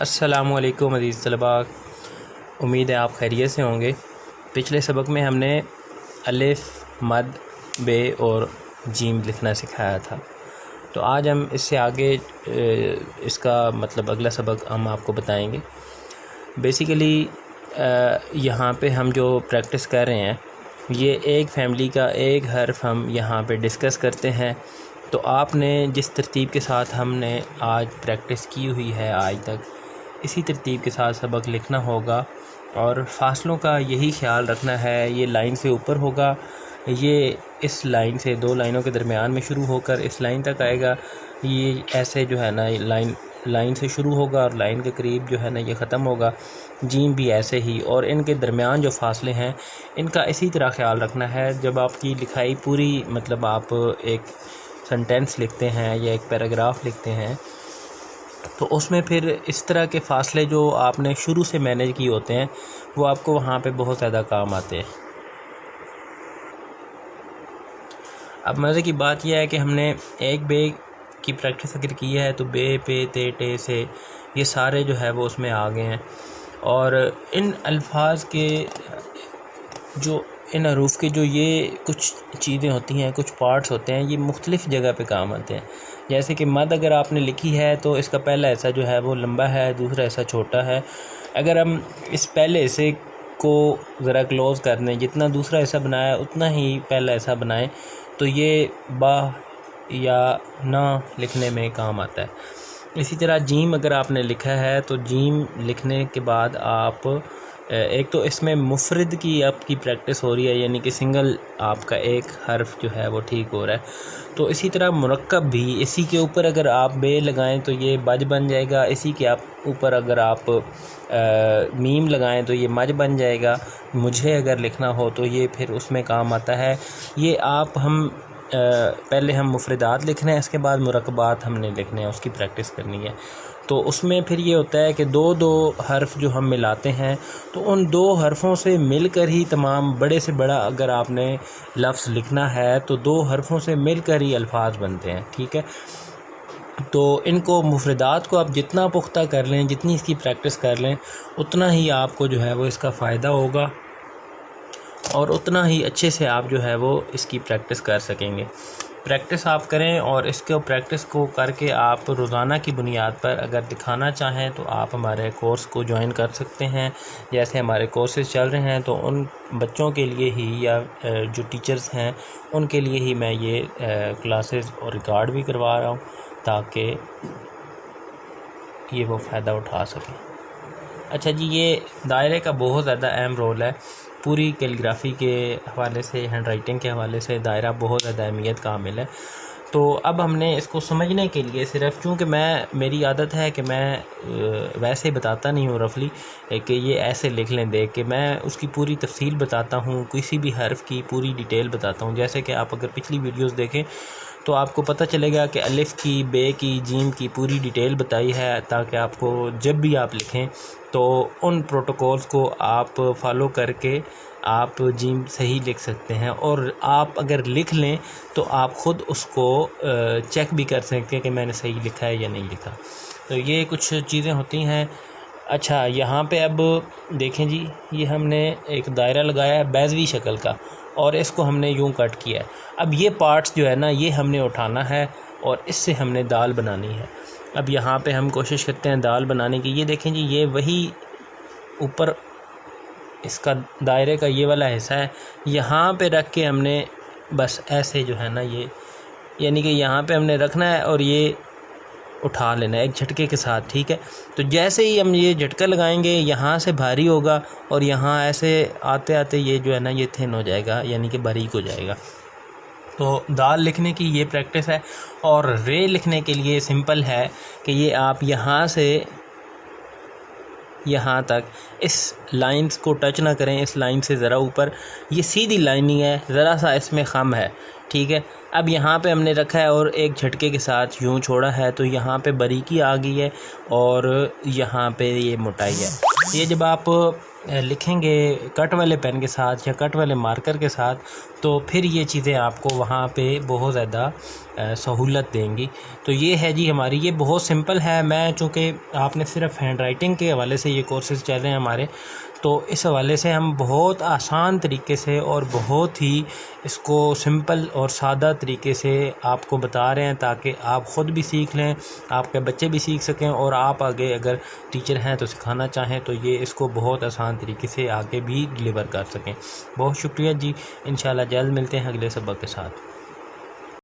السلام علیکم عزیز طلباء، امید ہے آپ خیریت سے ہوں گے۔ پچھلے سبق میں ہم نے الف، مد، بے اور جیم لکھنا سکھایا تھا، تو آج ہم اس سے آگے اس کا مطلب اگلا سبق ہم آپ کو بتائیں گے۔ بیسیکلی یہاں پہ ہم جو پریکٹس کر رہے ہیں یہ ایک فیملی کا ایک حرف ہم یہاں پہ ڈسکس کرتے ہیں۔ تو آپ نے جس ترتیب کے ساتھ ہم نے آج پریکٹس کی ہوئی ہے آج تک، اسی ترتیب کے ساتھ سبق لکھنا ہوگا، اور فاصلوں کا یہی خیال رکھنا ہے۔ یہ لائن سے اوپر ہوگا، یہ اس لائن سے دو لائنوں کے درمیان میں شروع ہو کر اس لائن تک آئے گا۔ یہ ایسے جو ہے نا لائن سے شروع ہوگا اور لائن کے قریب جو ہے نا یہ ختم ہوگا۔ جیم بھی ایسے ہی، اور ان کے درمیان جو فاصلے ہیں ان کا اسی طرح خیال رکھنا ہے۔ جب آپ کی لکھائی پوری مطلب آپ ایک سنٹینس لکھتے ہیں یا ایک پیراگراف لکھتے ہیں تو اس میں پھر اس طرح کے فاصلے جو آپ نے شروع سے مینیج کیے ہوتے ہیں وہ آپ کو وہاں پہ بہت زیادہ کام آتے ہیں۔ اب مزے کی بات یہ ہے کہ ہم نے ایک بے کی پریکٹس اگر کی ہے تو بے، پے، تے، ٹے سے یہ سارے جو ہے وہ اس میں آ گئے ہیں، اور ان الفاظ کے جو ان حروف کے جو یہ کچھ چیزیں ہوتی ہیں، کچھ پارٹس ہوتے ہیں، یہ مختلف جگہ پہ کام آتے ہیں۔ جیسے کہ مد اگر آپ نے لکھی ہے تو اس کا پہلا حصہ جو ہے وہ لمبا ہے، دوسرا حصہ چھوٹا ہے۔ اگر ہم اس پہلے حصے کو ذرا کلوز کر دیں، جتنا دوسرا حصہ بنایا اتنا ہی پہلا حصہ بنائیں تو یہ با یا نا لکھنے میں کام آتا ہے۔ اسی طرح جیم اگر آپ نے لکھا ہے تو جیم لکھنے کے بعد آپ ایک تو اس میں مفرد کی آپ کی پریکٹس ہو رہی ہے، یعنی کہ سنگل آپ کا ایک حرف جو ہے وہ ٹھیک ہو رہا ہے۔ تو اسی طرح مرکب بھی، اسی کے اوپر اگر آپ بے لگائیں تو یہ بج بن جائے گا، اسی کے اوپر اگر آپ میم لگائیں تو یہ مج بن جائے گا۔ مجھے اگر لکھنا ہو تو یہ پھر اس میں کام آتا ہے۔ یہ پہلے ہم مفردات لکھ رہے ہیں، اس کے بعد مرکبات ہم نے لکھنے ہیں، اس کی پریکٹس کرنی ہے۔ تو اس میں پھر یہ ہوتا ہے کہ دو حرف جو ہم ملاتے ہیں تو ان دو حرفوں سے مل کر ہی تمام بڑے سے بڑا اگر آپ نے لفظ لکھنا ہے تو دو حرفوں سے مل کر ہی الفاظ بنتے ہیں، ٹھیک ہے۔ تو ان کو مفردات کو آپ جتنا پختہ کر لیں، جتنی اس کی پریکٹس کر لیں، اتنا ہی آپ کو جو ہے وہ اس کا فائدہ ہوگا، اور اتنا ہی اچھے سے آپ جو ہے وہ اس کی پریکٹس کر سکیں گے۔ پریکٹس آپ کریں، اور اس کو پریکٹس کو کر کے آپ روزانہ کی بنیاد پر اگر دکھانا چاہیں تو آپ ہمارے کورس کو جوائن کر سکتے ہیں۔ جیسے ہمارے کورسز چل رہے ہیں تو ان بچوں کے لیے ہی یا جو ٹیچرز ہیں ان کے لیے ہی میں یہ کلاسز اور ریکارڈ بھی کروا رہا ہوں تاکہ یہ وہ فائدہ اٹھا سکیں۔ اچھا جی، یہ دائرے کا بہت زیادہ اہم رول ہے۔ پوری کیلیگرافی کے حوالے سے، ہینڈ رائٹنگ کے حوالے سے دائرہ بہت زیادہ اہمیت کا حامل ہے۔ تو اب ہم نے اس کو سمجھنے کے لیے صرف، چونکہ میری عادت ہے کہ میں ویسے بتاتا نہیں ہوں رفلی کہ یہ ایسے لکھ لیں دیکھ کے، میں اس کی پوری تفصیل بتاتا ہوں، کسی بھی حرف کی پوری ڈیٹیل بتاتا ہوں۔ جیسے کہ آپ اگر پچھلی ویڈیوز دیکھیں تو آپ کو پتہ چلے گا کہ الف کی، بے کی، جیم کی پوری ڈیٹیل بتائی ہے، تاکہ آپ کو جب بھی آپ لکھیں تو ان پروٹوکولز کو آپ فالو کر کے آپ جیم صحیح لکھ سکتے ہیں، اور آپ اگر لکھ لیں تو آپ خود اس کو چیک بھی کر سکتے ہیں کہ میں نے صحیح لکھا ہے یا نہیں لکھا۔ تو یہ کچھ چیزیں ہوتی ہیں۔ اچھا، یہاں پہ اب دیکھیں جی، یہ ہم نے ایک دائرہ لگایا ہے بیضوی شکل کا، اور اس کو ہم نے یوں کٹ کیا ہے۔ اب یہ پارٹس جو ہے نا یہ ہم نے اٹھانا ہے، اور اس سے ہم نے دال بنانی ہے۔ اب یہاں پہ ہم کوشش کرتے ہیں دال بنانے کی۔ یہ دیکھیں جی، یہ وہی اوپر اس کا دائرے کا یہ والا حصہ ہے، یہاں پہ رکھ کے ہم نے بس ایسے جو ہے نا یہ، یعنی کہ یہاں پہ ہم نے رکھنا ہے اور یہ اٹھا لینا ہے ایک جھٹکے کے ساتھ، ٹھیک ہے۔ تو جیسے ہی ہم یہ جھٹکا لگائیں گے یہاں سے بھاری ہوگا، اور یہاں ایسے آتے آتے یہ جو ہے نا یہ تھن ہو جائے گا، یعنی کہ باریک ہو جائے گا۔ تو دال لکھنے کی یہ پریکٹس ہے، اور رے لکھنے کے لیے سمپل ہے کہ یہ آپ یہاں سے یہاں تک اس لائنز کو ٹچ نہ کریں، اس لائن سے ذرا اوپر، یہ سیدھی لائن نہیں ہے، ذرا سا اس میں خم ہے، ٹھیک ہے۔ اب یہاں پہ ہم نے رکھا ہے اور ایک جھٹکے کے ساتھ یوں چھوڑا ہے، تو یہاں پہ باریکی آ گئی ہے اور یہاں پہ یہ موٹائی ہے۔ یہ جب آپ لکھیں گے کٹ والے پین کے ساتھ یا کٹ والے مارکر کے ساتھ تو پھر یہ چیزیں آپ کو وہاں پہ بہت زیادہ سہولت دیں گی۔ تو یہ ہے جی ہماری، یہ بہت سمپل ہے۔ میں چونکہ آپ نے صرف ہینڈ رائٹنگ کے حوالے سے یہ کورسز چل رہے ہیں ہمارے، تو اس حوالے سے ہم بہت آسان طریقے سے اور بہت ہی اس کو سمپل اور سادہ طریقے سے آپ کو بتا رہے ہیں تاکہ آپ خود بھی سیکھ لیں، آپ کے بچے بھی سیکھ سکیں، اور آپ آگے اگر ٹیچر ہیں تو سکھانا چاہیں تو یہ اس کو بہت آسان طریقے سے آگے بھی ڈلیور کر سکیں۔ بہت شکریہ جی، انشاءاللہ جلد ملتے ہیں اگلے سبق کے ساتھ۔